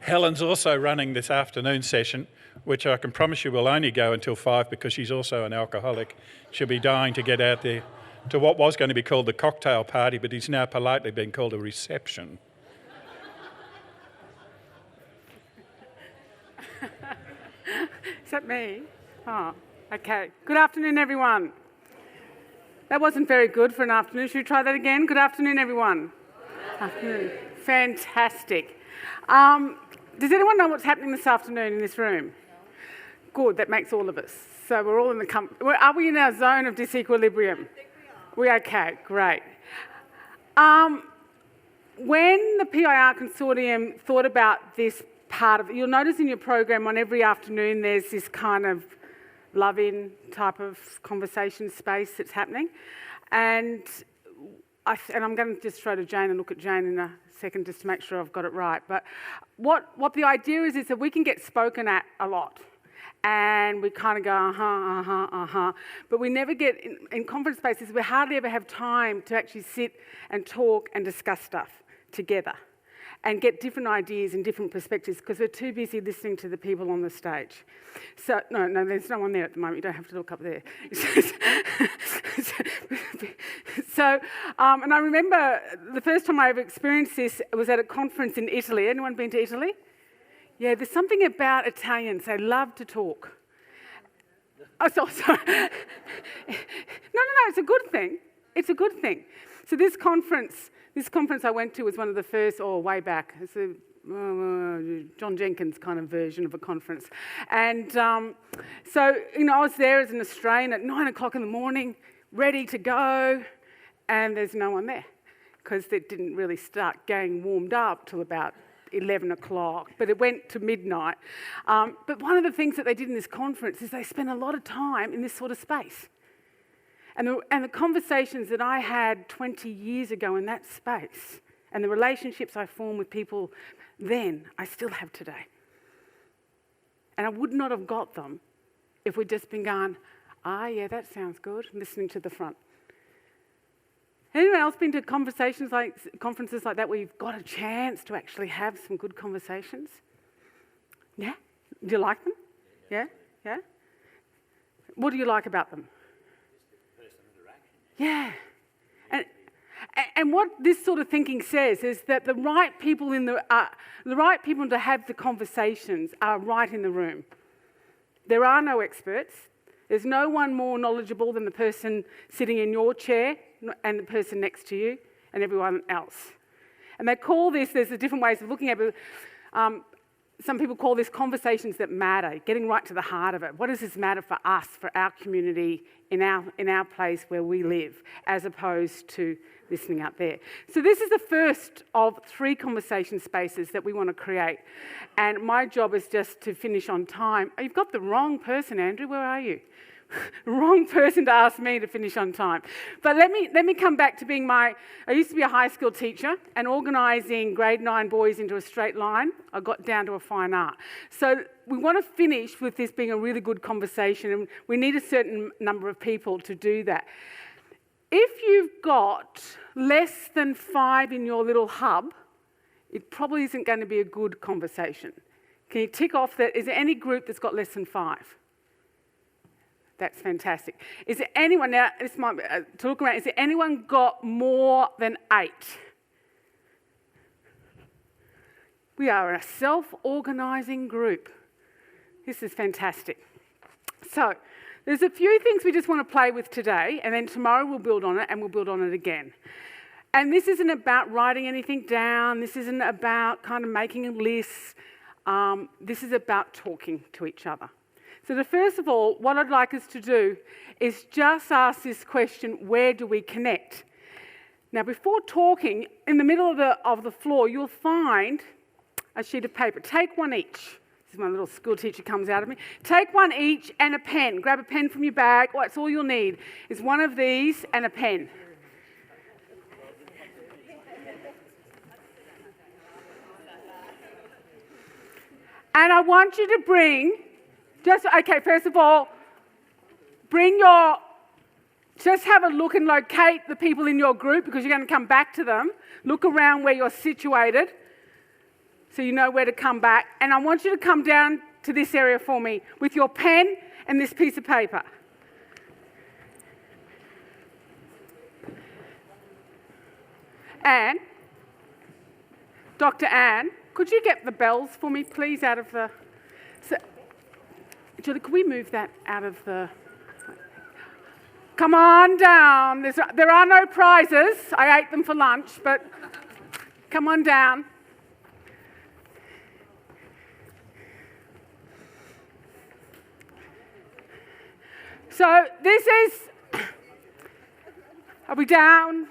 Helen's also running this afternoon session, which I can promise you will only go until 5 because she's also an alcoholic. She'll be dying to get out there to what was going to be called the cocktail party, but is now politely being called a reception. Is that me? Oh, okay. Good afternoon, everyone. That wasn't very good for an afternoon. Should we try that again? Good afternoon, everyone. Afternoon. Fantastic. Does anyone know what's happening this afternoon in this room? Good, that makes all of us. So we're all in the are we in our zone of disequilibrium? I think we are. Okay, great. When the PIR Consortium thought about this part of it, you'll notice in your program on every afternoon there's this kind of love-in type of conversation space that's happening. And I'm going to just throw to Jane and look at Jane in a second just to make sure I've got it right. But what the idea is that we can get spoken at a lot. And we kind of go, But we never get, in conference spaces, we hardly ever have time to actually sit and talk and discuss stuff together and get different ideas and different perspectives because we're too busy listening to the people on the stage. So, no, there's no one there at the moment. You don't have to look up there. So, and I remember the first time I ever experienced this was at a conference in Italy. Anyone been to Italy? Yeah, there's something about Italians. They love to talk. Oh, sorry. No, it's a good thing. It's a good thing. So this conference I went to was one of the first, way back. It's a John Jenkins kind of version of a conference. And so, I was there as an Australian at 9 o'clock in the morning, ready to go, and there's no one there because it didn't really start getting warmed up till about 11 o'clock, but it went to midnight. But one of the things that they did in this conference is they spent a lot of time in this sort of space. And the conversations that I had 20 years ago in that space and the relationships I formed with people then, I still have today. And I would not have got them if we'd just been going, yeah, that sounds good, listening to the front. Anyone else been to conferences like that where you've got a chance to actually have some good conversations? Yeah? Do you like them? Yeah? Yeah? What do you like about them? Yeah. And what this sort of thinking says is that the right people to have the conversations are right in the room. There are no experts. There's no one more knowledgeable than the person sitting in your chair and the person next to you and everyone else. And they call this, there's different ways of looking at it, some people call this conversations that matter, getting right to the heart of it. What does this matter for us, for our community, in our place where we live, as opposed to listening out there? So this is the first of 3 conversation spaces that we want to create. And my job is just to finish on time. You've got the wrong person, Andrew. Where are you? Wrong person to ask me to finish on time. But let me come back to being I used to be a high school teacher and organising grade 9 boys into a straight line. I got down to a fine art. So we want to finish with this being a really good conversation, and we need a certain number of people to do that. If you've got less than 5 in your little hub, it probably isn't going to be a good conversation. Can you tick off that? Is there any group that's got less than 5? That's fantastic. Is there anyone, now this might be, to look around, is there anyone got more than 8? We are a self-organising group. This is fantastic. So, there's a few things we just want to play with today, and then tomorrow we'll build on it, and we'll build on it again. And this isn't about writing anything down. This isn't about kind of making a list. This is about talking to each other. So first of all, what I'd like us to do is just ask this question, where do we connect? Now, before talking, in the middle of the floor, you'll find a sheet of paper. Take one each. This is my little school teacher comes out of me. Take one each and a pen. Grab a pen from your bag. Well, that's all you'll need is one of these and a pen. And I want you to bring, first of all, just have a look and locate the people in your group because you're going to come back to them. Look around where you're situated. so you know where to come back. And I want you to come down to this area for me with your pen and this piece of paper. Anne, Dr. Anne, could you get the bells for me, please, out of the... So, Julie, could we move that out of the... Come on down. There are no prizes. I ate them for lunch, but come on down. So this is... Are we down?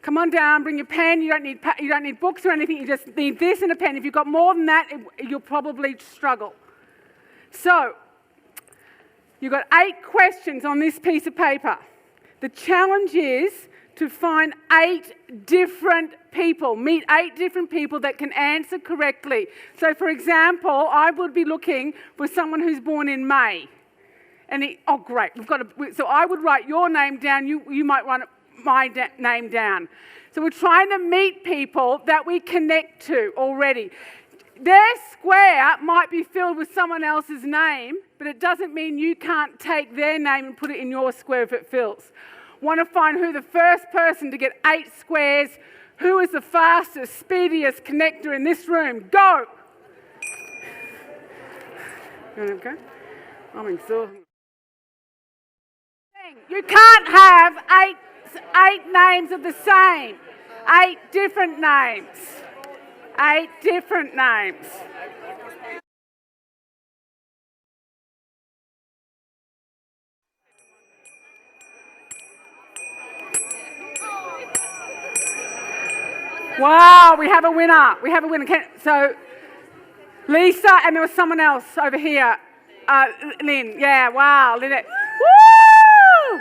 Come on down, bring your pen. You don't need books or anything. You just need this and a pen. If you've got more than that, you'll probably struggle. So, you've got 8 questions on this piece of paper. The challenge is to find 8 different people, meet 8 different people that can answer correctly. So, for example, I would be looking for someone who's born in May. And oh, great, so I would write your name down, you might write my name down. So we're trying to meet people that we connect to already. Their square might be filled with someone else's name, but it doesn't mean you can't take their name and put it in your square if it fills. Want to find who the first person to get 8 squares, who is the fastest, speediest connector in this room. Go! You want to go? I'm exhausted. You can't have 8 names of the same. 8 different names. 8 different names. Wow, we have a winner. We have a winner. So, Lisa, and there was someone else over here. Lynn, yeah, wow. Lynette. Woo!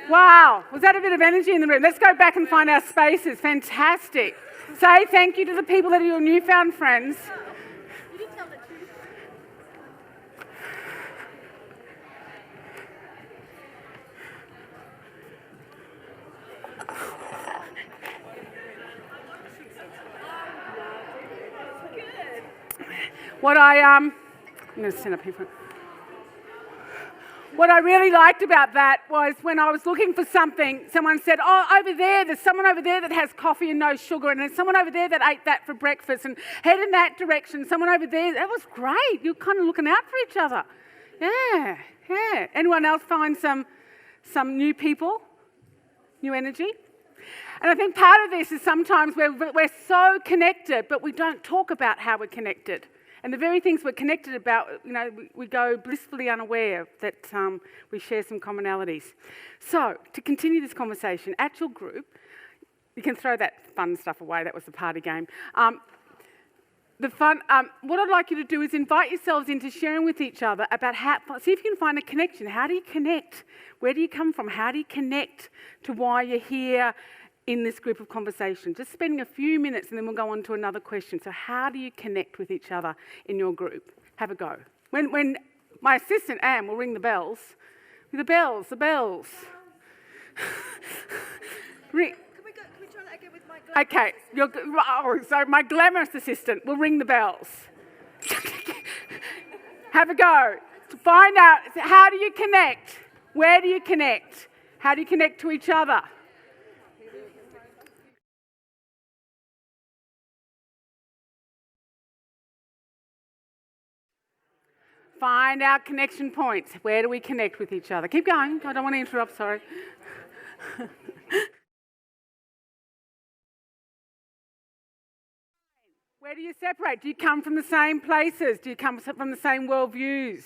Wow, was that a bit of energy in the room? Let's go back and find our spaces. Fantastic. Say thank you to the people that are your newfound friends. I'm going to stand up here. What I really liked about that was when I was looking for something, someone said, oh, over there's someone over there that has coffee and no sugar, and there's someone over there that ate that for breakfast, and head in that direction, someone over there. That was great. You're kind of looking out for each other. Yeah, yeah. Anyone else find some new people, new energy? And I think part of this is sometimes we're so connected, but we don't talk about how we're connected. And the very things we're connected about, we go blissfully unaware that we share some commonalities. So, to continue this conversation, at your group, you can throw that fun stuff away, that was the party game. What I'd like you to do is invite yourselves into sharing with each other about see if you can find a connection. How do you connect? Where do you come from? How do you connect to why you're here in this group of conversation? Just spending a few minutes and then we'll go on to another question. So how do you connect with each other in your group? Have a go. When my assistant, Anne, will ring the bells. The bells. Can we try that again with my glamorous assistant? So my glamorous assistant will ring the bells. Have a go. Find out, how do you connect? Where do you connect? How do you connect to each other? Find our connection points. Where do we connect with each other? Keep going. I don't want to interrupt, sorry. Where do you separate? Do you come from the same places? Do you come from the same worldviews?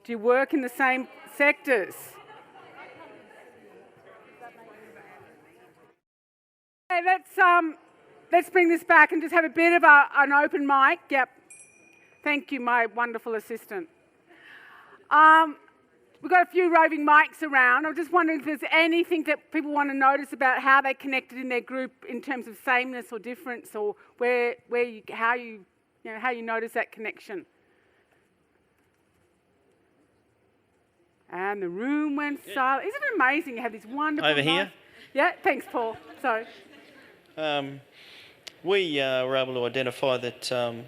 Do you work in the same sectors? Okay, let's bring this back and just have a bit of an open mic. Yep. Thank you, my wonderful assistant. We've got a few roving mics around. I'm just wondering if there's anything that people want to notice about how they connected in their group in terms of sameness or difference, or how you notice that connection. And the room went silent. Isn't it amazing? You have these wonderful. Over here. Yeah. Thanks, Paul. Sorry. we were able to identify that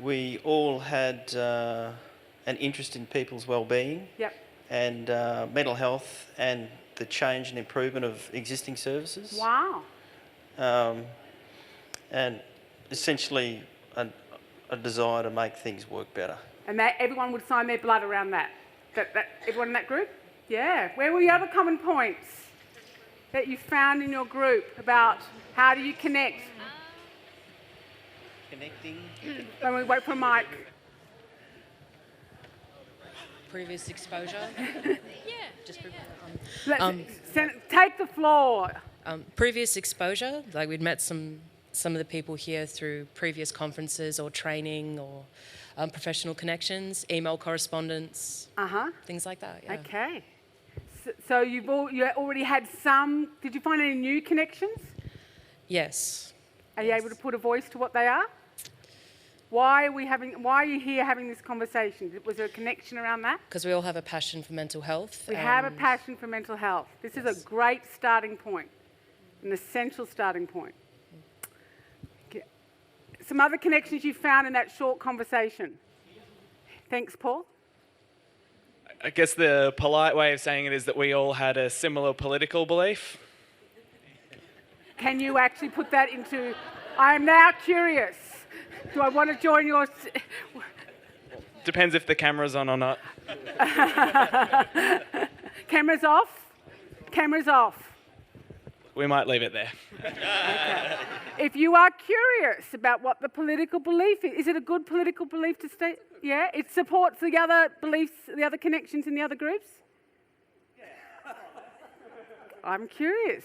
we all had an interest in people's well-being Yep. and mental health and the change and improvement of existing services. Wow. And essentially a desire to make things work better. And that everyone would sign their blood around that? That everyone in that group? Yeah. Where were the other common points that you found in your group about how do you connect? Connecting. When we wait for a mic. Previous exposure. Take the floor. Previous exposure, like we'd met some of the people here through previous conferences or training or professional connections, email correspondence, things like that. Yeah. Okay. So you already had some. Did you find any new connections? Yes. Are you able to put a voice to what they are? Why are you here having this conversation? Was there a connection around that? Because we all have a passion for mental health. We have a passion for mental health. This is a great starting point, an essential starting point. Okay. Some other connections you found in that short conversation. Thanks, Paul. I guess the polite way of saying it is that we all had a similar political belief. Can you actually put that into... I am now curious. Do I want to join your... Depends if the camera's on or not. Cameras off? Cameras off. We might leave it there. Okay. If you are curious about what the political belief is it a good political belief to state? Yeah? It supports the other beliefs, the other connections in the other groups? I'm curious.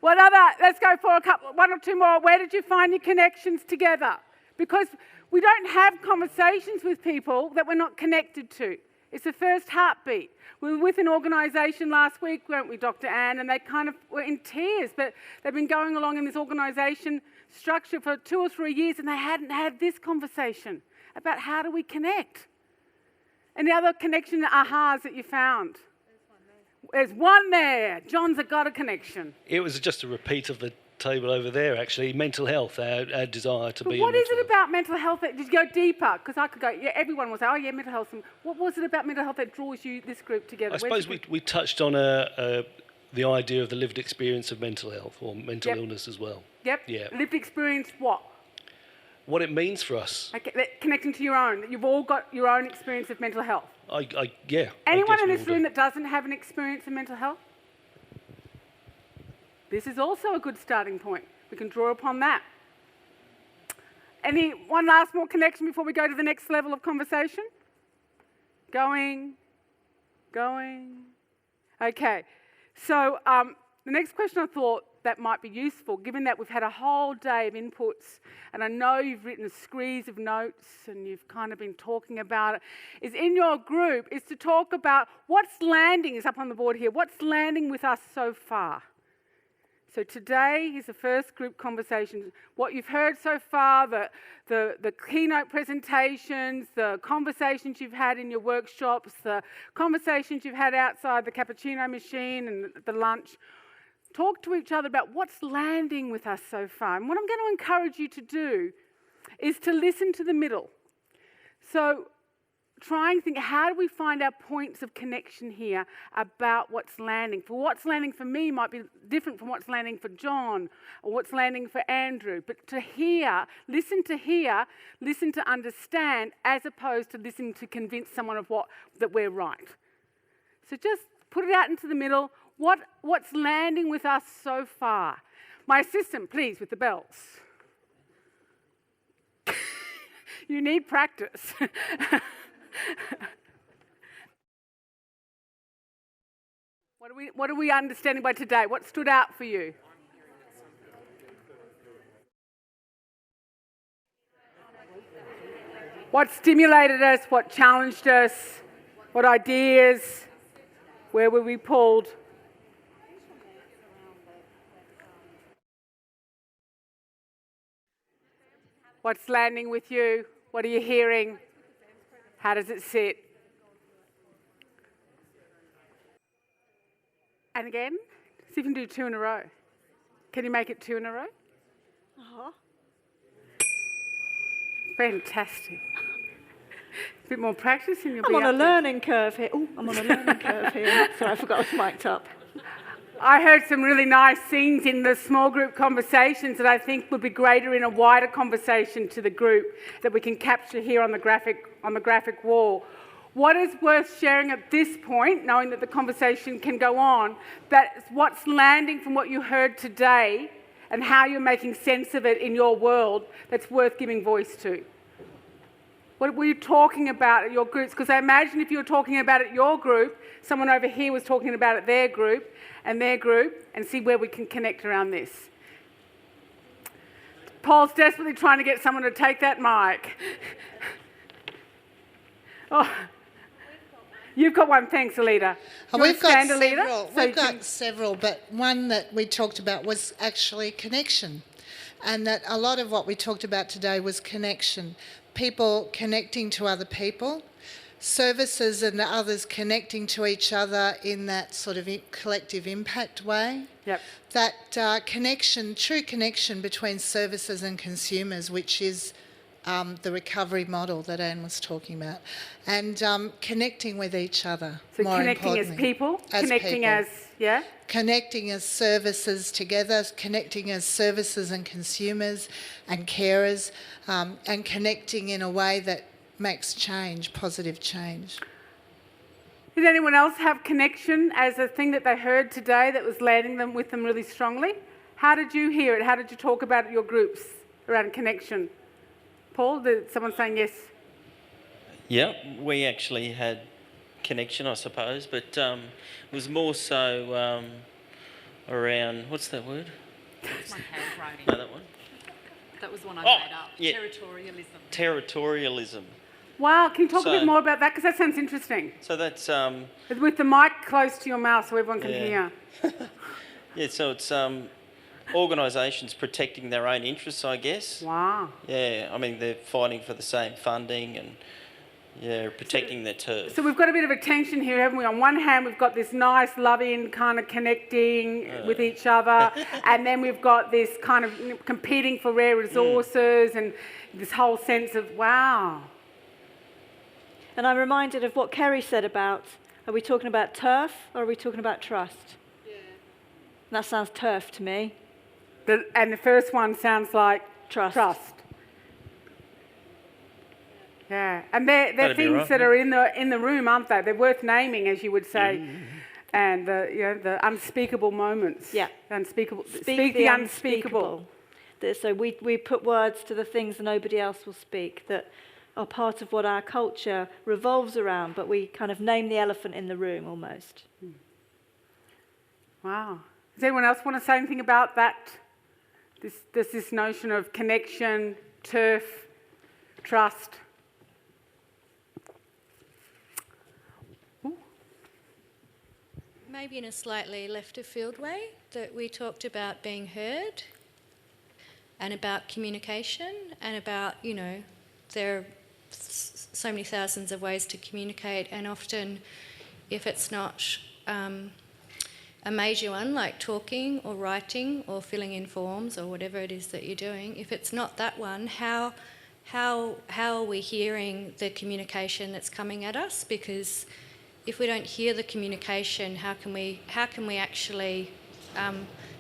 What other, let's go for one or two more. Where did you find your connections together? Because we don't have conversations with people that we're not connected to. It's the first heartbeat. We were with an organisation last week, weren't we, Dr. Anne? And they kind of were in tears, but they've been going along in this organisation structure for 2 or 3 years and they hadn't had this conversation about how do we connect. And the other connection ahas that you found? There's one there. John's got a connection. It was just a repeat of the table over there, actually. Mental health, our desire to be. What is it about mental health that did you go deeper? Because I could go. Yeah, everyone will say, "Oh, yeah, mental health." What was it about mental health that draws you this group together? I suppose we touched on the idea of the lived experience of mental health or mental illness as well. Yep. Yeah. Lived experience. What? What it means for us. Okay, connecting to your own. You've all got your own experience of mental health. Yeah. Anyone in this room that doesn't have an experience of mental health? This is also a good starting point. We can draw upon that. One last more connection before we go to the next level of conversation? Going. Okay. So the next question I thought that might be useful, given that we've had a whole day of inputs, and I know you've written a screeds of notes and you've kind of been talking about it, is in your group, is to talk about what's landing, is up on the board here, what's landing with us so far. So today is the first group conversation. What you've heard so far, the keynote presentations, the conversations you've had in your workshops, the conversations you've had outside the cappuccino machine and the lunch, talk to each other about what's landing with us so far. And what I'm going to encourage you to do is to listen to the middle. So try and think, how do we find our points of connection here about what's landing? For what's landing for me might be different from what's landing for John or what's landing for Andrew. But to hear, listen to understand, as opposed to listening to convince someone of that we're right. So just put it out into the middle. What's landing with us so far? My assistant, please, with the bells. You need practice. What are we understanding by today? What stood out for you? What stimulated us? What challenged us? What ideas? Where were we pulled? What's landing with you? What are you hearing? How does it sit? And again, see if you can do 2 in a row. Can you make it 2 in a row? Fantastic. A bit more practice and you'll I'm be on a up there. learning curve here. Oh, I'm on a learning curve here. Sorry, I forgot I was mic'd up. I heard some really nice things in the small group conversations that I think would be greater in a wider conversation to the group that we can capture here on the graphic wall. What is worth sharing at this point, knowing that the conversation can go on, that's what's landing from what you heard today and how you're making sense of it in your world that's worth giving voice to? What were you talking about at your groups? Because I imagine if you were talking about it at your group, someone over here was talking about it their group, and see where we can connect around this. Paul's desperately trying to get someone to take that mic. Oh, you've got one. Thanks, Alita. We've got several, but one that we talked about was actually connection. And that a lot of what we talked about today was connection. People connecting to other people, services and others connecting to each other in that sort of collective impact way. Yep. That connection, true connection between services and consumers, which is the recovery model that Anne was talking about, and connecting with each other. So more connecting as people, connecting as, yeah? Connecting as services together, connecting as services and consumers and carers, and connecting in a way that makes change, positive change. Did anyone else have connection as a thing that they heard today that was landing with them really strongly? How did you hear it? How did you talk about it in your groups around connection? Paul, did someone saying yes? Yeah, we actually had connection, I suppose, but it was more so around, what's that word? That's my handwriting. No, that one? That was one I made up. Yeah. Territorialism. Territorialism. Wow, can you talk a bit more about that? Because that sounds interesting. So that's... With the mic close to your mouth so everyone can hear. Yeah, so it's organisations protecting their own interests, I guess. Wow. Yeah, I mean, they're fighting for the same funding and, yeah, protecting their turf. So we've got a bit of a tension here, haven't we? On one hand, we've got this nice, loving kind of connecting with each other, and then we've got this kind of competing for rare resources and this whole sense of, wow. And I'm reminded of what Kerry said about, are we talking about turf or are we talking about trust? Yeah. That sounds turf to me. And the first one sounds like trust. Yeah, and they're things that are in the room, aren't they? They're worth naming, as you would say. And the unspeakable moments. Yeah. Unspeakable. Speak the unspeakable. So we put words to the things that nobody else will speak that are part of what our culture revolves around, but we kind of name the elephant in the room almost. Wow. Does anyone else want to say anything about that? This notion of connection, turf, trust. Ooh. Maybe in a slightly left of field way, that we talked about being heard and about communication and about, there are so many thousands of ways to communicate, and often if it's not a major one like talking or writing or filling in forms or whatever it is that you're doing, if it's not that one, how are we hearing the communication that's coming at us? Because if we don't hear the communication, how can we actually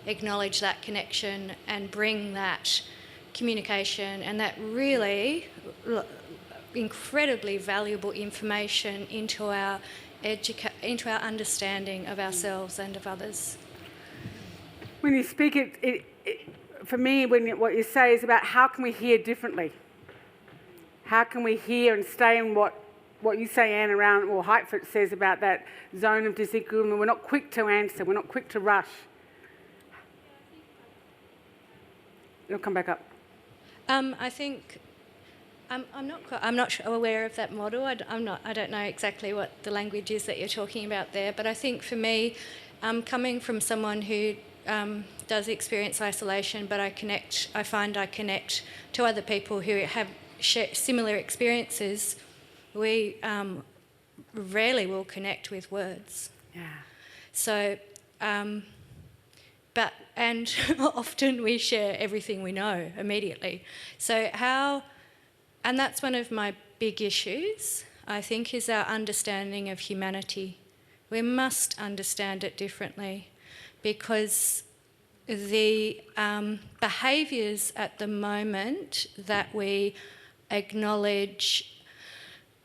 acknowledge that connection and bring that communication and that really incredibly valuable information into our understanding of ourselves and of others? When you speak for me, what you say is about how can we hear differently? How can we hear and stay in what you say, Anne, around, or Heitford says about that zone of disequilibrium? We're not quick to answer. We're not quick to rush. It'll come back up. I think I'm not aware of that model. I don't know exactly what the language is that you're talking about there. But I think for me, coming from someone who does experience isolation, but I find I connect to other people who have similar experiences. We rarely will connect with words. Yeah. So and often we share everything we know immediately. So and that's one of my big issues, I think, is our understanding of humanity. We must understand it differently, because the behaviours at the moment that we acknowledge,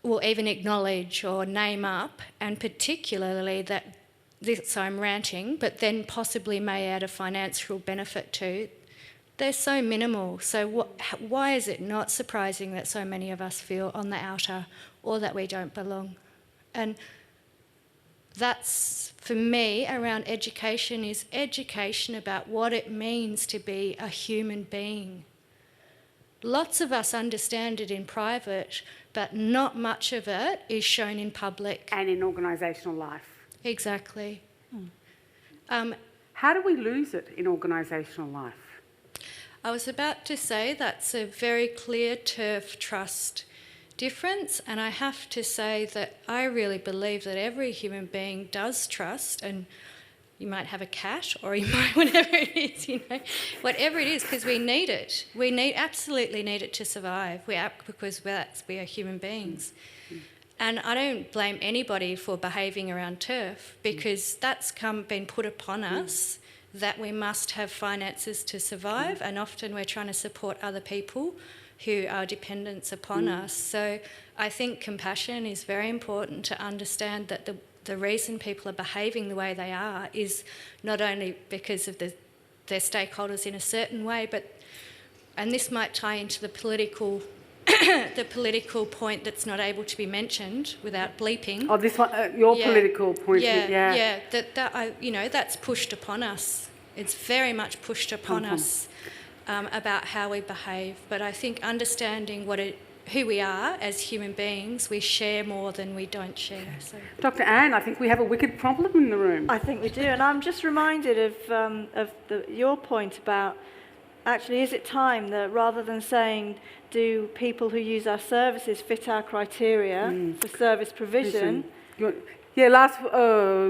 or even acknowledge or name up, and particularly that this, I'm ranting, but then possibly may add a financial benefit to, they're so minimal. So why is it not surprising that so many of us feel on the outer, or that we don't belong? And that's, for me, around education, is education about what it means to be a human being. Lots of us understand it in private, but not much of it is shown in public. And in organisational life. Exactly. How do we lose it in organisational life? I was about to say that's a very clear turf trust difference, and I have to say that I really believe that every human being does trust, and you might have a cat, or you might, whatever it is, whatever it is, because we need it. We absolutely need it to survive. Because we are human beings. And I don't blame anybody for behaving around turf, because that's been put upon us, that we must have finances to survive, and often we're trying to support other people who are dependents upon us. So I think compassion is very important, to understand that the reason people are behaving the way they are is not only because of their stakeholders in a certain way, and this might tie into the political point that's not able to be mentioned without bleeping. Oh, this one, your political point. Yeah. That's pushed upon us. It's very much pushed upon us about how we behave. But I think understanding who we are as human beings, we share more than we don't share. So. Dr. Anne, I think we have a wicked problem in the room. I think we do, and I'm just reminded of your point about, actually, is it time that rather than saying, do people who use our services fit our criteria for service provision? Last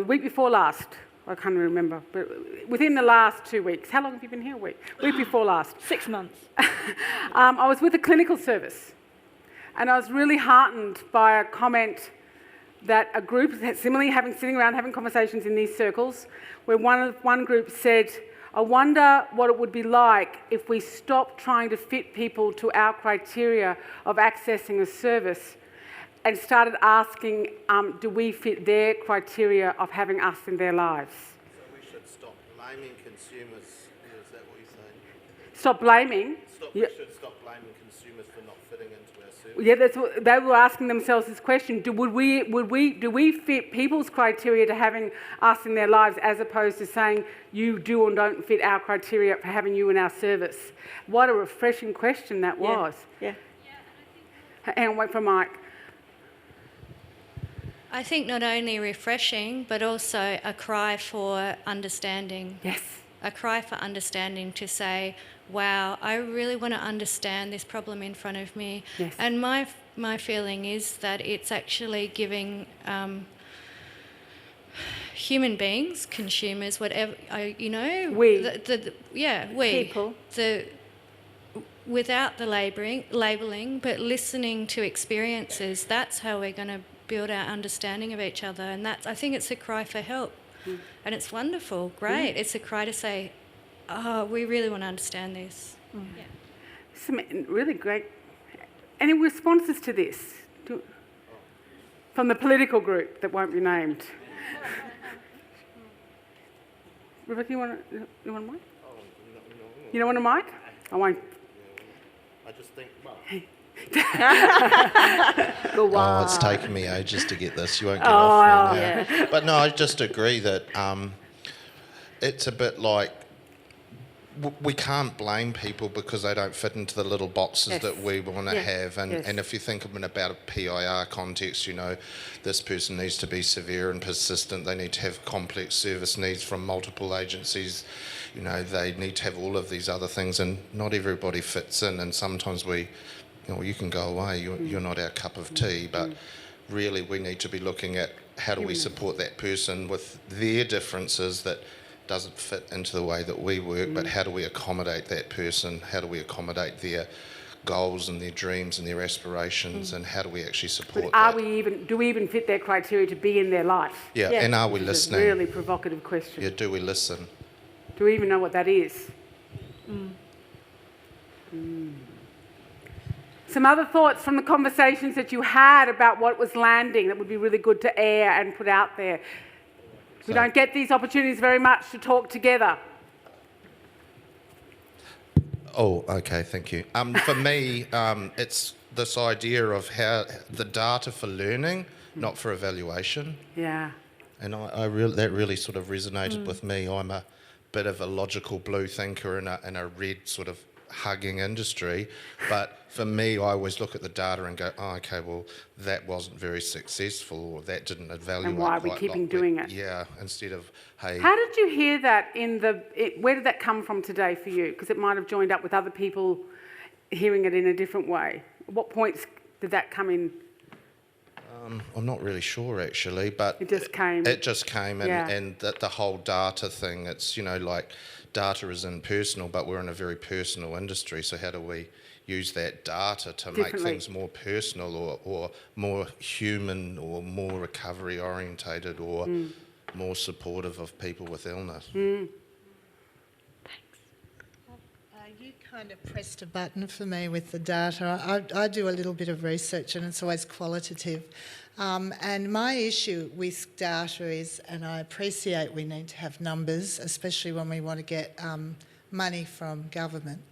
week before last, I can't remember, but within the last 2 weeks. How long have you been here? Week before last. 6 months. I was with a clinical service, and I was really heartened by a comment that a group, similarly sitting around having conversations in these circles, where one group said, I wonder what it would be like if we stopped trying to fit people to our criteria of accessing a service and started asking, do we fit their criteria of having us in their lives? So we should stop blaming consumers, is that what you're saying? Stop blaming? We should stop blaming consumers for not fitting into our service? Yeah, that's what they were asking themselves this question. Do we fit people's criteria to having us in their lives, as opposed to saying you do or don't fit our criteria for having you in our service? What a refreshing question that was. Yeah. And wait for Mike. I think not only refreshing, but also a cry for understanding. Yes. A cry for understanding, to say, wow, I really want to understand this problem in front of me. Yes. And my feeling is that it's actually giving human beings, consumers, whatever, People. Without the labelling, but listening to experiences, that's how we're going to build our understanding of each other. And I think it's a cry for help. And it's wonderful, great. It's a cry to say, oh, we really want to understand this. Yeah. Some really great. Any responses to this? From the political group that won't be named. Rebecca, you want a mic? You don't want a mic? I won't. I just think, Oh, it's taken me ages to get this. You won't get off me now. Yeah. But no, I just agree that it's a bit like we can't blame people because they don't fit into the little boxes that we want to have. And if you think about a PIR context, this person needs to be severe and persistent. They need to have complex service needs from multiple agencies. They need to have all of these other things, and not everybody fits in. And sometimes you can go away. You're not our cup of tea, but really we need to be looking at how do we support that person with their differences that doesn't fit into the way that we work, but how do we accommodate that person? How do we accommodate their goals and their dreams and their aspirations, and how do we actually support But that? do we even fit their criteria to be in their life? Yeah, and are we It's listening? a really provocative question. Yeah, do we listen? Do we even know what that is? Some other thoughts from the conversations that you had about what was landing that would be really good to air and put out there. We don't get these opportunities very much to talk together. Oh, okay, thank you. For me, it's this idea of how the data for learning, not for evaluation. Yeah. And that really sort of resonated with me. I'm a bit of a logical blue thinker in a red sort of hugging industry, but for me, I always look at the data and go, oh, okay, well, that wasn't very successful, or that didn't evaluate. And why are we keeping doing it? Yeah, instead of, hey. How did you hear that where did that come from today for you? Because it might have joined up with other people hearing it in a different way. At what points did that come in? I'm not really sure actually, but it just came. It just came, and the whole data thing. It's like data is impersonal, but we're in a very personal industry. So how do we use that data to make things more personal, or more human, or more recovery orientated, or more supportive of people with illness? You kind of pressed a button for me with the data. I do a little bit of research, and it's always qualitative. And my issue with data is, and I appreciate we need to have numbers, especially when we want to get money from government.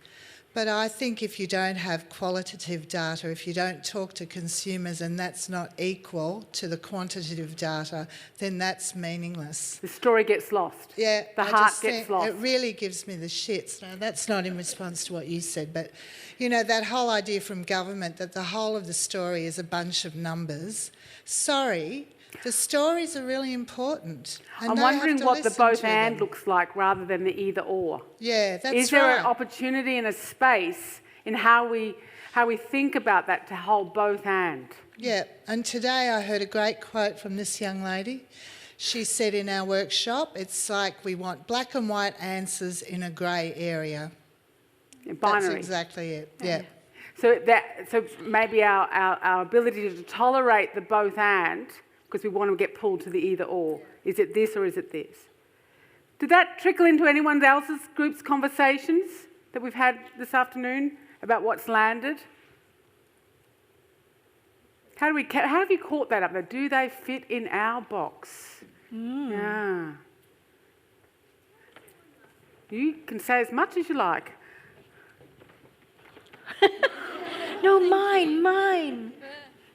But I think if you don't have qualitative data, if you don't talk to consumers and that's not equal to the quantitative data, then that's meaningless. The story gets lost. Yeah. The heart gets lost. It really gives me the shits. Now, that's not in response to what you said, but, that whole idea from government that the whole of the story is a bunch of numbers. Sorry, the stories are really important. I'm wondering what the both and looks like rather than the either or. Yeah, that's right. Is there an opportunity and a space in how we think about that to hold both and? Yeah, and today I heard a great quote from this young lady. She said in our workshop, it's like we want black and white answers in a grey area. Binary. That's exactly it, yeah. So maybe our ability to tolerate the both and, because we want to get pulled to the either or. Is it this or is it this? Did that trickle into anyone else's group's conversations that we've had this afternoon about what's landed? How have you caught that up? Do they fit in our box? Yeah. You can say as much as you like. No, mine.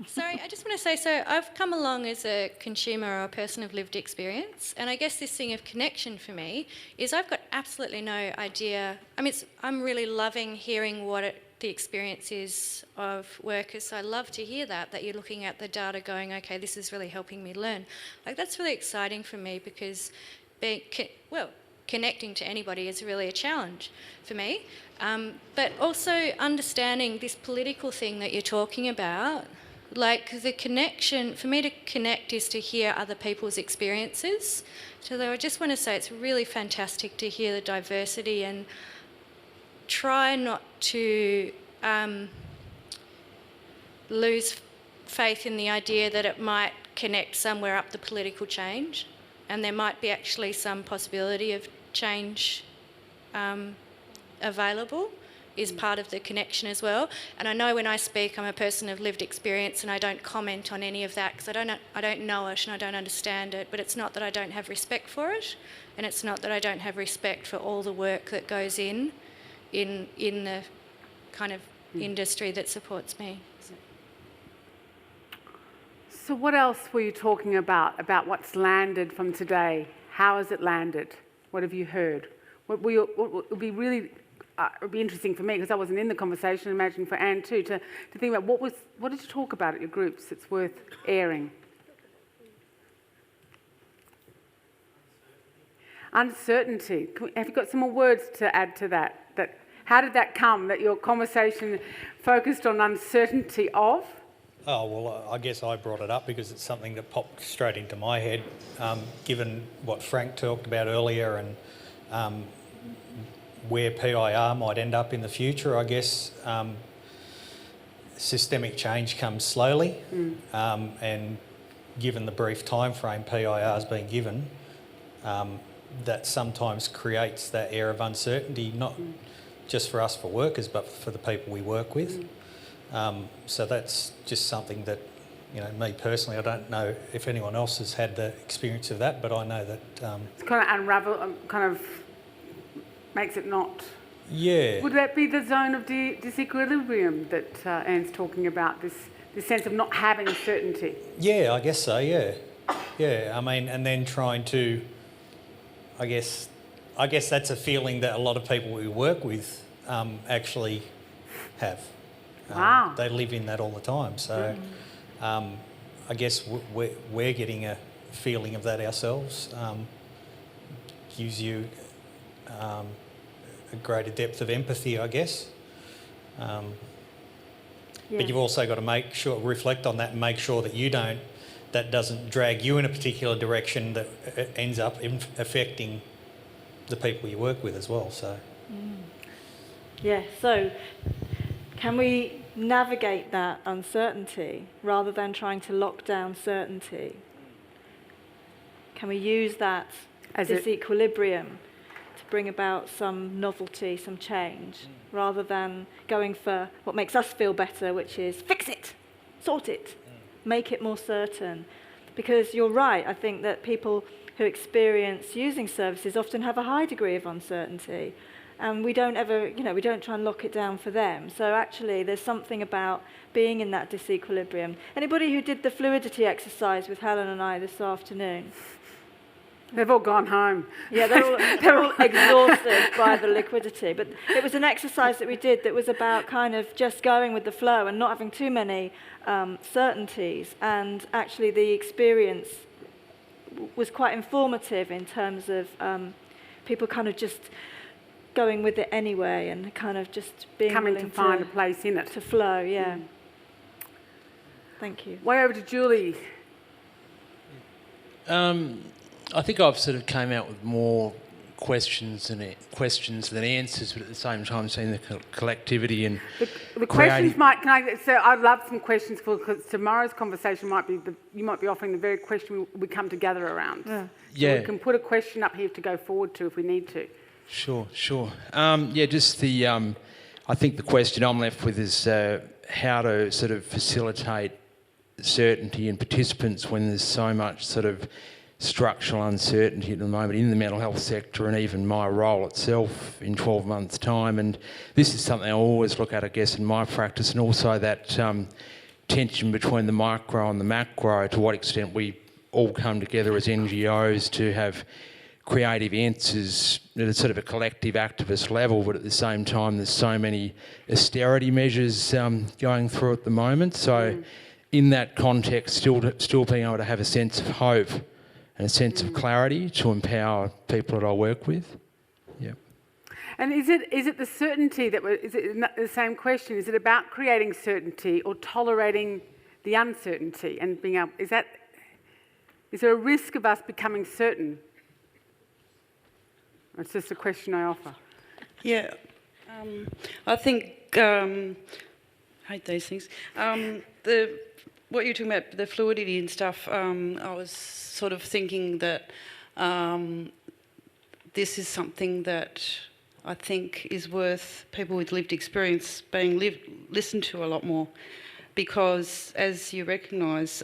Sorry, I just want to say, so I've come along as a consumer or a person of lived experience, and I guess this thing of connection for me is I've got absolutely no idea. I mean, I'm really loving hearing what the experience is of workers. So I love to hear that you're looking at the data going, okay, this is really helping me learn. Like, that's really exciting for me because connecting to anybody is really a challenge for me. But also understanding this political thing that you're talking about, like the connection, for me to connect is to hear other people's experiences. So I just want to say it's really fantastic to hear the diversity and try not to lose faith in the idea that it might connect somewhere up the political change, and there might be actually some possibility of change available is part of the connection as well. And I know when I speak, I'm a person of lived experience and I don't comment on any of that because I don't know it and I don't understand it, but it's not that I don't have respect for it, and it's not that I don't have respect for all the work that goes in the kind of industry that supports me. So what else were you talking about what's landed from today? How has it landed? What have you heard? What would be really it would be interesting for me, because I wasn't in the conversation, imagine for Anne too, to think about what did you talk about at your groups that's worth airing? Uncertainty. Have you got some more words to add to that? How did that come, that your conversation focused on uncertainty of? Oh, well, I guess I brought it up because it's something that popped straight into my head, given what Frank talked about earlier and where PIR might end up in the future. I guess systemic change comes slowly, and given the brief time frame PIR has been given, that sometimes creates that air of uncertainty, not just for us, for workers, but for the people we work with. So that's just something that, me personally, I don't know if anyone else has had the experience of that, but I know that... it's kind of kind of makes it not... Yeah. Would that be the zone of disequilibrium that Anne's talking about, this sense of not having certainty? Yeah, I guess so, yeah. Yeah, I mean, and then trying to... I guess that's a feeling that a lot of people we work with actually have. Wow. They live in that all the time. So I guess we're getting a feeling of that ourselves. Gives you a greater depth of empathy, I guess. But you've also got to reflect on that and make sure that that doesn't drag you in a particular direction that ends up affecting the people you work with as well. So. Yeah, so can we navigate that uncertainty rather than trying to lock down certainty? Can we use that disequilibrium to bring about some novelty, some change, rather than going for what makes us feel better, which is fix it, sort it, make it more certain? Because you're right, I think that people who experience using services often have a high degree of uncertainty. And we don't we don't try and lock it down for them. So actually, there's something about being in that disequilibrium. Anybody who did the fluidity exercise with Helen and I this afternoon? They've all gone home. Yeah, they're all exhausted by the liquidity. But it was an exercise that we did that was about kind of just going with the flow and not having too many certainties. And actually, the experience was quite informative in terms of people kind of just going with it anyway and kind of just being coming willing to find a place in it. To flow, yeah. Thank you. Way over to Julie. I think I've sort of came out with more questions than answers, but at the same time seeing the collectivity and the questions might. I'd love some questions because tomorrow's conversation might be you might be offering the very question we come to gather around. Yeah. So we can put a question up here to go forward to if we need to. Sure. Just the. I think the question I'm left with is how to sort of facilitate certainty in participants when there's so much sort of structural uncertainty at the moment in the mental health sector and even my role itself in 12 months' time. And this is something I always look at, I guess, in my practice, and also that tension between the micro and the macro, to what extent we all come together as NGOs to have creative answers at a sort of a collective activist level, but at the same time there's so many austerity measures going through at the moment. So in that context, still being able to have a sense of hope and a sense of clarity to empower people that I work with. Yeah. And is it the certainty is it the same question? Is it about creating certainty or tolerating the uncertainty and being able? Is there a risk of us becoming certain? It's just a question I offer. Yeah, I think hate those things. What you're talking about, the fluidity and stuff. I was sort of thinking that this is something that I think is worth people with lived experience being listened to a lot more, because as you recognise,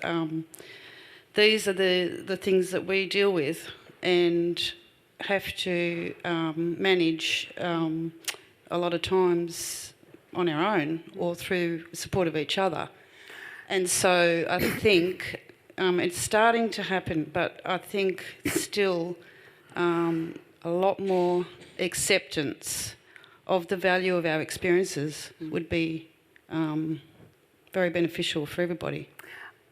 these are the things that we deal with and have to manage a lot of times on our own or through support of each other. And so I think it's starting to happen, but I think still a lot more acceptance of the value of our experiences would be very beneficial for everybody.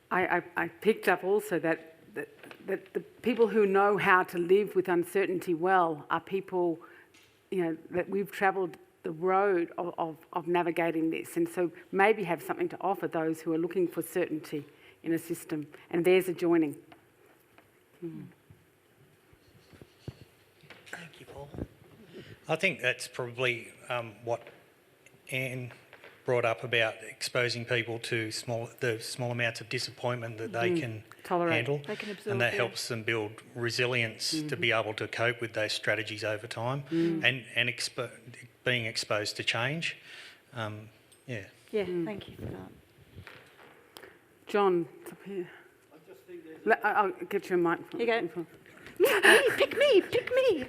I picked up also that the people who know how to live with uncertainty well are people, that we've travelled road of navigating this, and so maybe have something to offer those who are looking for certainty in a system, and there's a joining. Thank you, Paul. I think that's probably what Anne brought up about exposing people to the small amounts of disappointment that they can handle, they can absorb, and that helps them build resilience to be able to cope with those strategies over time, and being exposed to change. Yeah, thank you for that. John, it's up here. I'll get you a microphone. Here you go. Pick me.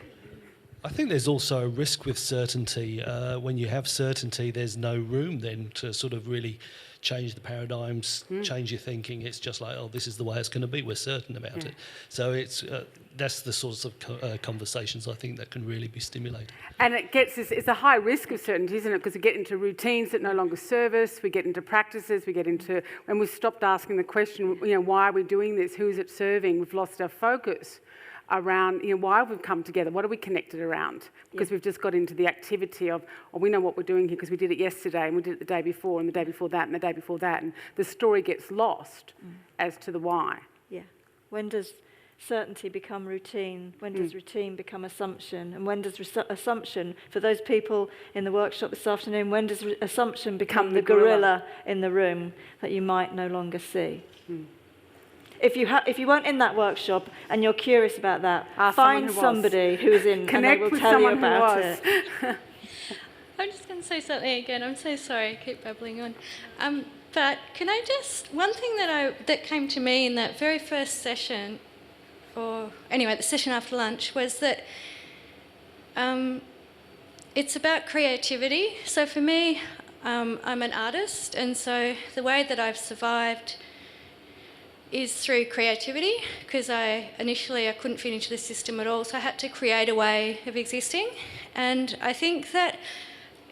I think there's also a risk with certainty. When you have certainty, there's no room then to sort of really change the paradigms, change your thinking. It's just like, oh, this is the way it's going to be. We're certain about it. So that's the sorts of conversations I think that can really be stimulated. And it's a high risk of certainty, isn't it? Because we get into routines that no longer serve us, we get into practices, when we've stopped asking the question, why are we doing this? Who is it serving? We've lost our focus around, why have we come together? What are we connected around? Because we've just got into the activity of, we know what we're doing here because we did it yesterday and we did it the day before and the day before that and the day before that. And the story gets lost as to the why. Yeah. When does certainty become routine? When does routine become assumption? And when does assumption, for those people in the workshop this afternoon, when does assumption become the gorilla in the room that you might no longer see? If you weren't in that workshop and you're curious about that, find somebody who is in, and they will tell you about it. I'm just going to say something again. I'm so sorry. I keep babbling on. But can I just, one thing that came to me in that very first session, or anyway, the session after lunch, was that it's about creativity. So for me, I'm an artist, and so the way that I've survived is through creativity, because initially I couldn't fit into the system at all, so I had to create a way of existing. And I think that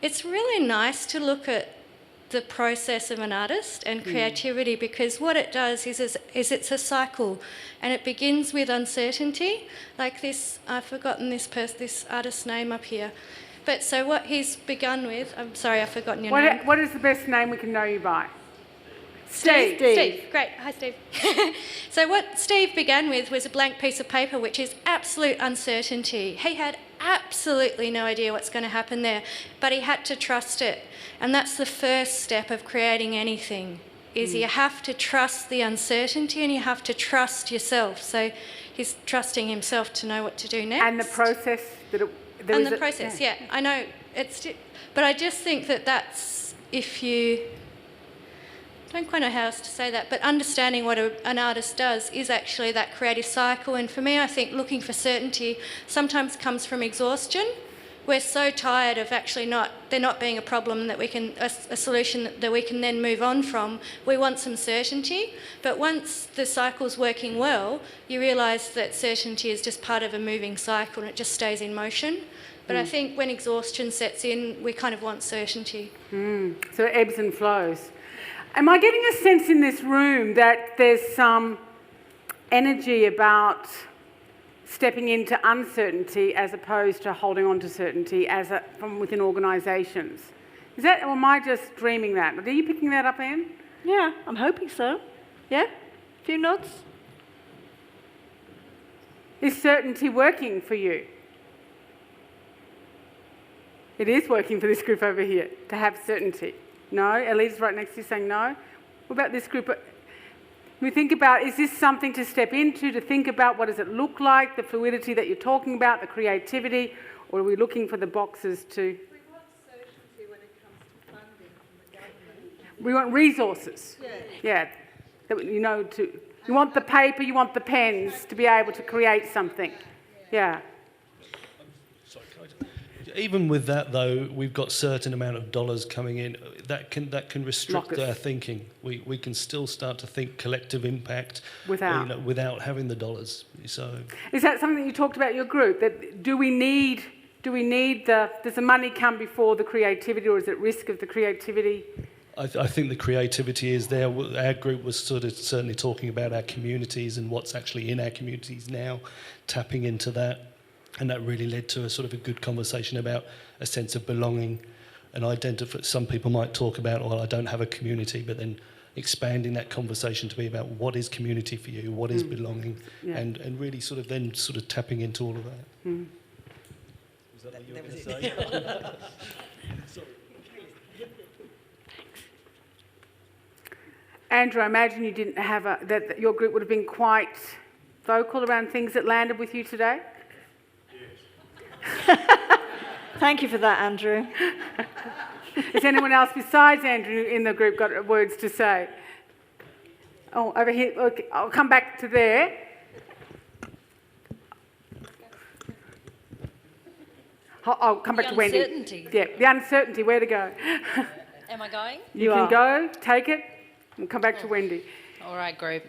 it's really nice to look at the process of an artist and creativity, because what it does is it's a cycle, and it begins with uncertainty. Like this, I've forgotten this artist's name up here. But so what he's begun with, I'm sorry, I've forgotten your name. What is the best name we can know you by? Steve. Great. Hi, Steve. So what Steve began with was a blank piece of paper, which is absolute uncertainty. He had absolutely no idea what's going to happen there, but he had to trust it. And that's the first step of creating anything, is you have to trust the uncertainty and you have to trust yourself. So he's trusting himself to know what to do next. And the process yeah. I know. But I just think that's, if you... I don't quite know how else to say that, but understanding what an artist does is actually that creative cycle. And for me, I think looking for certainty sometimes comes from exhaustion. We're so tired of actually there not being a problem that we can, a solution that we can then move on from. We want some certainty, but once the cycle's working well, you realise that certainty is just part of a moving cycle and it just stays in motion. But I think when exhaustion sets in, we kind of want certainty. So it ebbs and flows. Am I getting a sense in this room that there's some energy about stepping into uncertainty as opposed to holding on to certainty from within organisations? Is that, or am I just dreaming that? Are you picking that up, Anne? Yeah, I'm hoping so. Yeah? A few nods? Is certainty working for you? It is working for this group over here, to have certainty. No? Elita's right next to you saying no. What about this group? We think about, is this something to step into, to think about what does it look like, the fluidity that you're talking about, the creativity, or are we looking for the boxes to... We want certainty when it comes to funding from the government. We want resources. Yeah. You want the paper, you want the pens to be able to create something. Yeah. Even with that, though, we've got certain amount of dollars coming in that can restrict our thinking. We can still start to think collective impact without having the dollars. So is that something that you talked about in your group? That does the money come before the creativity, or is it risk of the creativity? I think the creativity is there. Our group was certainly talking about our communities and what's actually in our communities now, tapping into that. And that really led to a good conversation about a sense of belonging and identify. Some people might talk about, well, I don't have a community, but then expanding that conversation to be about what is community for you, what is belonging, and really sort of tapping into all of that. Was that what you were going to say? Sorry. Andrew, I imagine you didn't have that your group would have been quite vocal around things that landed with you today? Yes. Thank you for that, Andrew. Has anyone else besides Andrew in the group got words to say? Oh, over here. Okay, I'll come back to there. I'll come back to Wendy. The uncertainty. Yeah, the uncertainty, where to go. Am I going? You can go, take it, and come back to Wendy. All right, group.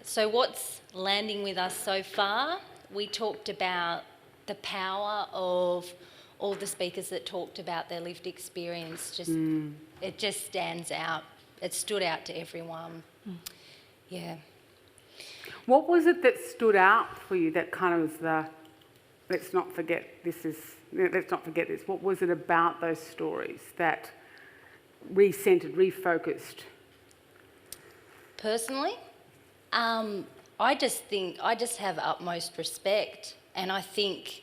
So what's landing with us so far? We talked about the power of all the speakers that talked about their lived experience. It just stands out. It stood out to everyone. Yeah. What was it that stood out for you that kind of was the, let's not forget this. What was it about those stories that recentered, refocused? Personally, I just have utmost respect, and I think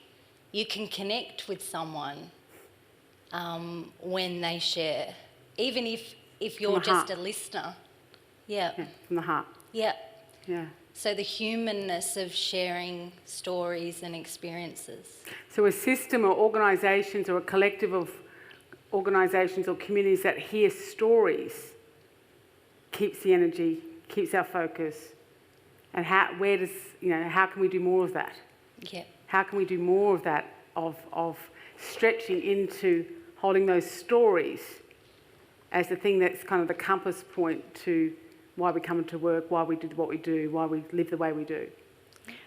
you can connect with someone when they share, even if you're just a listener. Yeah. From the heart. Yeah. Yeah. So the humanness of sharing stories and experiences. So a system or organisations or a collective of organisations or communities that hear stories keeps the energy, keeps our focus. And how can we do more of that? Yeah. How can we do more of that, of stretching into holding those stories as the thing that's kind of the compass point to why we come into work, why we do what we do, why we live the way we do?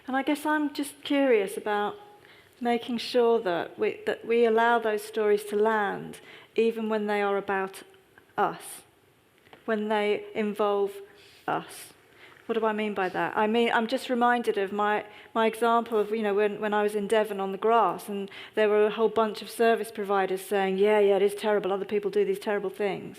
And I guess I'm just curious about making sure that we allow those stories to land, even when they are about us, when they involve us. What do I mean by that? I mean, I'm just reminded of my example of, when I was in Devon on the grass, and there were a whole bunch of service providers saying, yeah, it is terrible, other people do these terrible things.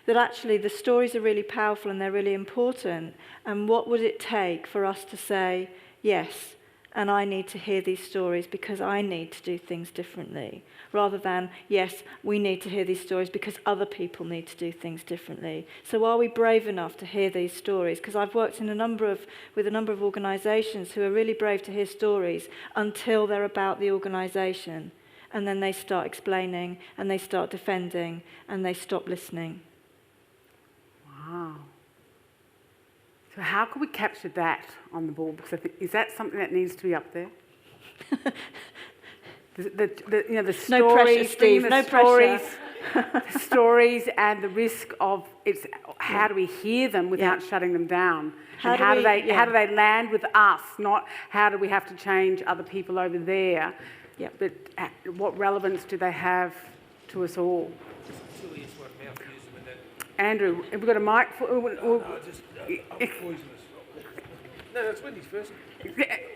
That actually the stories are really powerful and they're really important. And what would it take for us to say, yes, and I need to hear these stories because I need to do things differently, rather than, yes, we need to hear these stories because other people need to do things differently. So are we brave enough to hear these stories? Because I've worked with a number of organisations who are really brave to hear stories until they're about the organisation. And then they start explaining and they start defending and they stop listening. Wow. So how can we capture that on the board? Because I think, is that something that needs to be up there? The stories, no pressure, Steve. No pressure. The stories and the risk of it's. How do we hear them without shutting them down? How do they land with us? Not how do we have to change other people over there? Yeah. But what relevance do they have to us all? Andrew, have we got a mic? No, that's Wendy's first.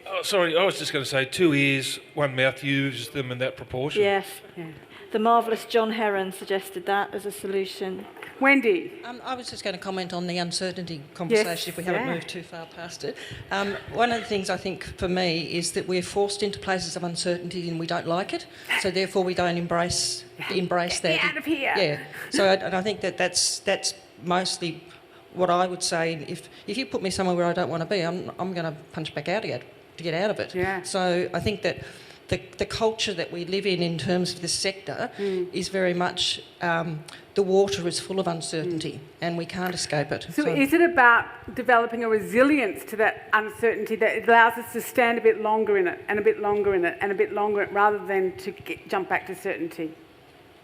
Oh, sorry, I was just going to say 2 ears, 1 mouth, use them in that proportion. Yes. Yeah. The marvellous John Heron suggested that as a solution. Wendy? I was just going to comment on the uncertainty conversation, if we haven't moved too far past it. One of the things I think for me is that we're forced into places of uncertainty and we don't like it, so therefore we don't embrace that. Get out of here! Yeah. So I think that's mostly what I would say. If you put me somewhere where I don't want to be, I'm going to punch back out again to get out of it. Yeah. So I think that the culture that we live in terms of this sector is very much the water is full of uncertainty and we can't escape it. So is it about developing a resilience to that uncertainty that allows us to stand a bit longer in it and a bit longer in it and a bit longer in it rather than to jump back to certainty?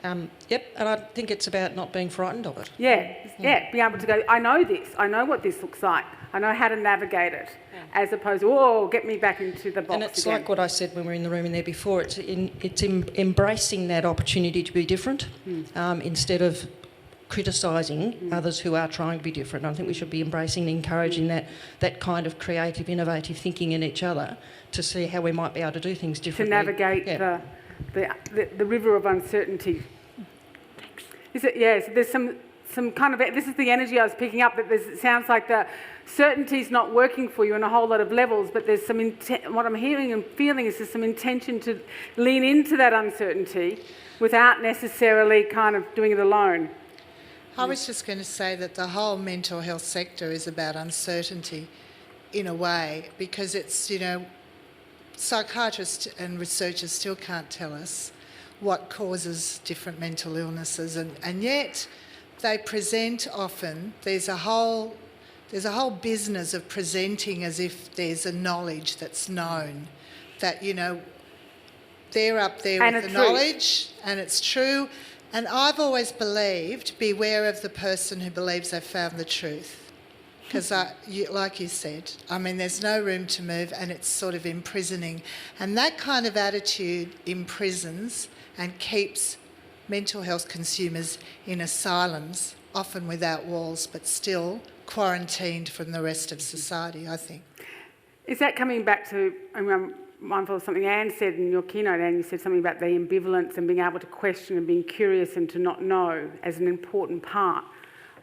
Yep, and I think it's about not being frightened of it. Yeah, being able to go, I know this, I know what this looks like, I know how to navigate it, as opposed to, whoa, get me back into the box And it's again. like what I said when we were in the room in there before, it's embracing that opportunity to be different instead of criticising others who are trying to be different. I think we should be embracing and encouraging that kind of creative, innovative thinking in each other to see how we might be able to do things differently. To navigate the river of uncertainty. Is it? Yes. There's some kind of, this is the energy I was picking up, that it sounds like the certainty's not working for you on a whole lot of levels, but there's some what I'm hearing and feeling is there's some intention to lean into that uncertainty without necessarily kind of doing it alone. I was just going to say that the whole mental health sector is about uncertainty in a way, because it's, psychiatrists and researchers still can't tell us what causes different mental illnesses, and yet they present often. There's a whole business of presenting as if there's a knowledge that's known, that, they're up there and with the knowledge and it's true. And I've always believed, beware of the person who believes they've found the truth. Because, like you said, there's no room to move, and it's sort of imprisoning. And that kind of attitude imprisons and keeps mental health consumers in asylums, often without walls, but still quarantined from the rest of society, I think. Is that coming back to, I'm mindful of something Anne said in your keynote, Anne, you said something about the ambivalence and being able to question and being curious and to not know as an important part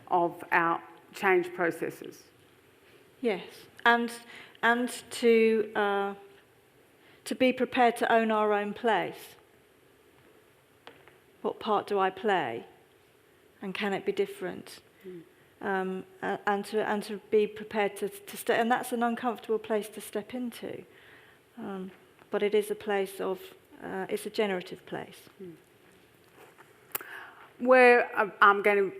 of our change processes. Yes, and to be prepared to own our own place. What part do I play, and can it be different? And to be prepared to step, and that's an uncomfortable place to step into, but it is a place of, it's a generative place. Where I'm going to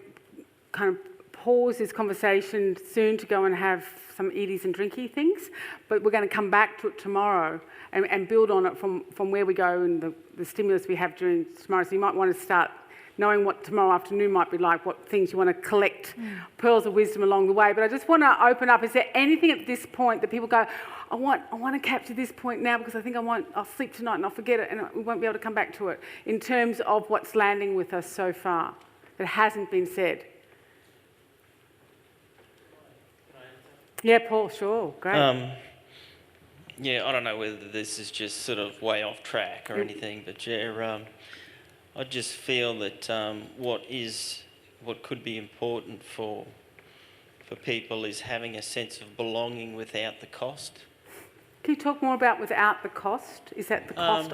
kind of pause this conversation soon to go and have some eaties and drinky things, but we're going to come back to it tomorrow and build on it from where we go and the stimulus we have during tomorrow. So you might want to start knowing what tomorrow afternoon might be like, what things you want to collect, pearls of wisdom along the way. But I just want to open up, is there anything at this point that people go, I want to capture this point now because I think I'll sleep tonight and I'll forget it and we won't be able to come back to it, in terms of what's landing with us so far that hasn't been said? Yeah, Paul, sure, great. Yeah, I don't know whether this is just sort of way off track or anything, but I just feel that what could be important for people is having a sense of belonging without the cost. Can you talk more about without the cost? Is that the cost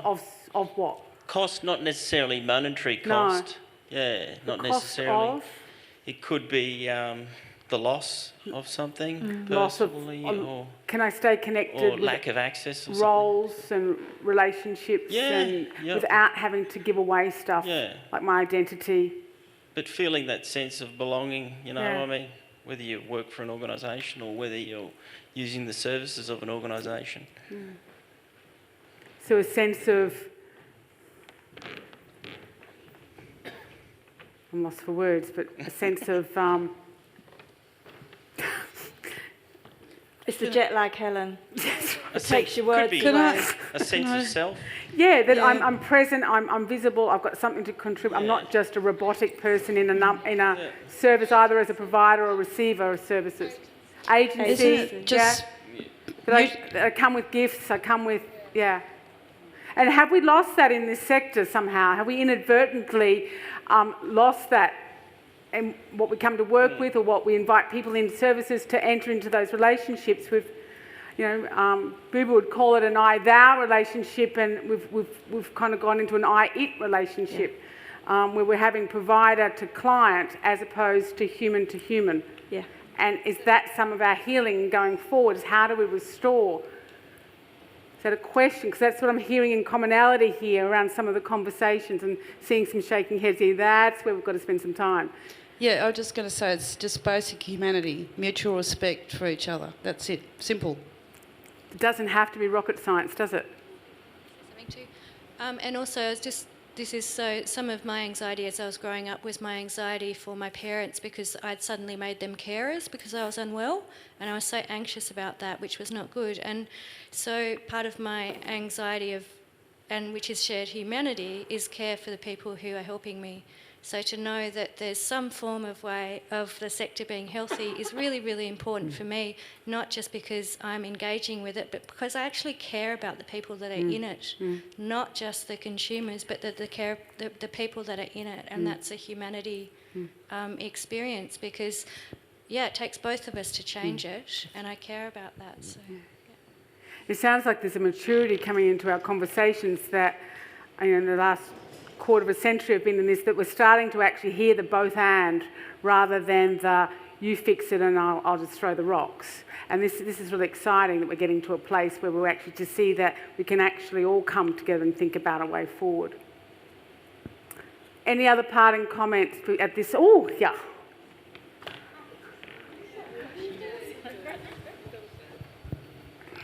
of what? Cost, not necessarily monetary cost. No. Yeah, not cost necessarily. Of? It could be the loss of something personally, or can I stay connected? Or lack of access, or roles and relationships, and without having to give away stuff like my identity. But feeling that sense of belonging, whether you work for an organisation or whether you're using the services of an organisation. So a sense of, I'm lost for words, but a sense of. It's the jet lag, Helen. It takes your words away. A sense of self. Yeah, that I'm present, I'm visible, I've got something to contribute. I'm not just a robotic person in a service, either as a provider or receiver of services. Agency, I come with gifts, I come with, And have we lost that in this sector somehow? Have we inadvertently lost that? And what we come to work with, or what we invite people in services to enter into those relationships with, Buber would call it an I-thou relationship, and we've kind of gone into an I-it relationship, where we're having provider to client as opposed to human to human. Yeah. And is that some of our healing going forward? Is how do we restore? Is that a question? Because that's what I'm hearing in commonality here around some of the conversations, and seeing some shaking heads here. That's where we've got to spend some time. Yeah, I was just going to say it's just basic humanity, mutual respect for each other. That's it. Simple. It doesn't have to be rocket science, does it? Something too. And also, this is so, some of my anxiety as I was growing up was my anxiety for my parents, because I'd suddenly made them carers because I was unwell, and I was so anxious about that, which was not good. And so part of my anxiety and which is shared humanity, is care for the people who are helping me. So to know that there's some form of way of the sector being healthy is really, really important for me, not just because I'm engaging with it, but because I actually care about the people that are in it, not just the consumers, but the people that are in it, and that's a humanity experience, because, yeah, it takes both of us to change it, and I care about that. So, yeah. It sounds like there's a maturity coming into our conversations that, in the last quarter of a century have been in this, that we're starting to actually hear the both and rather than the you fix it and I'll just throw the rocks. And this is really exciting that we're getting to a place where we're actually to see that we can actually all come together and think about a way forward. Any other parting comments at this? Oh, yeah.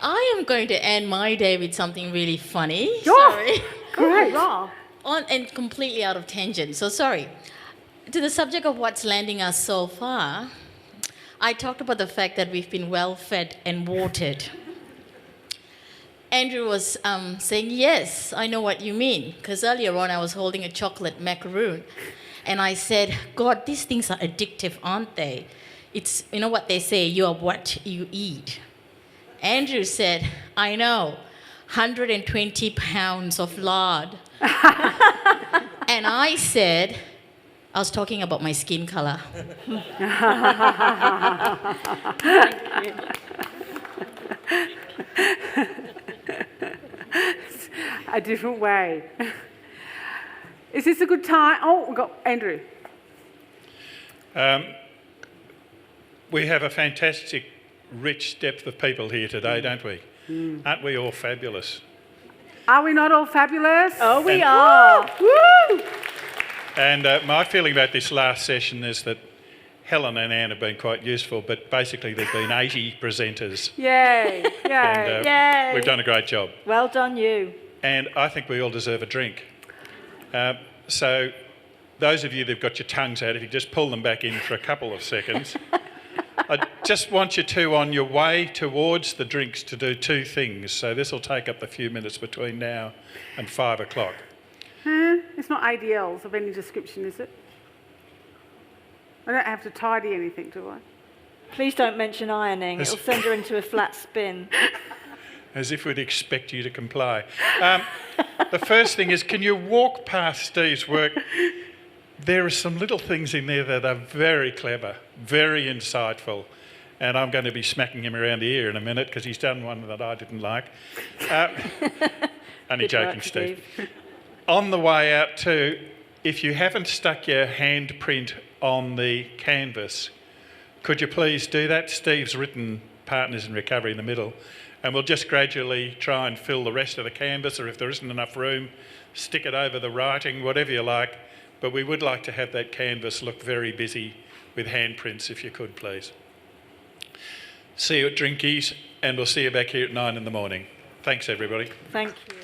I am going to end my day with something really funny. Oh, sorry. Great. And completely out of tangent, so sorry. To the subject of what's landing us so far, I talked about the fact that we've been well fed and watered. Andrew was saying, yes, I know what you mean, because earlier on I was holding a chocolate macaroon, and I said, God, these things are addictive, aren't they? It's, you know what they say, you are what you eat. Andrew said, I know, 120 pounds of lard. And I said, I was talking about my skin colour. A different way. Is this a good time? Oh, we've got Andrew. We have a fantastic, rich depth of people here today, don't we? Aren't we all fabulous? Are we not all fabulous? Oh, we are. Woo! And my feeling about this last session is that Helen and Anne have been quite useful, but basically there's been 80 presenters. Yay, yay, And yay. we've done a great job. Well done, you. And I think we all deserve a drink. So those of you that've got your tongues out, if you just pull them back in for a couple of seconds. I just want you to, on your way towards the drinks, to do two things. So this will take up the few minutes between now and 5 o'clock. It's not ADLs of any description, is it? I don't have to tidy anything, do I? Please don't mention ironing. It'll send her into a flat spin. As if we'd expect you to comply. The first thing is, can you walk past Steve's work? There are some little things in there that are very clever, very insightful, and I'm going to be smacking him around the ear in a minute because he's done one that I didn't like. Only joking, Steve. On the way out too, if you haven't stuck your handprint on the canvas, could you please do that? Steve's written Partners in Recovery in the middle, and we'll just gradually try and fill the rest of the canvas, or if there isn't enough room, stick it over the writing, whatever you like. But we would like to have that canvas look very busy with handprints, if you could, please. See you at Drinkies, and we'll see you back here at 9 in the morning. Thanks, everybody. Thank you.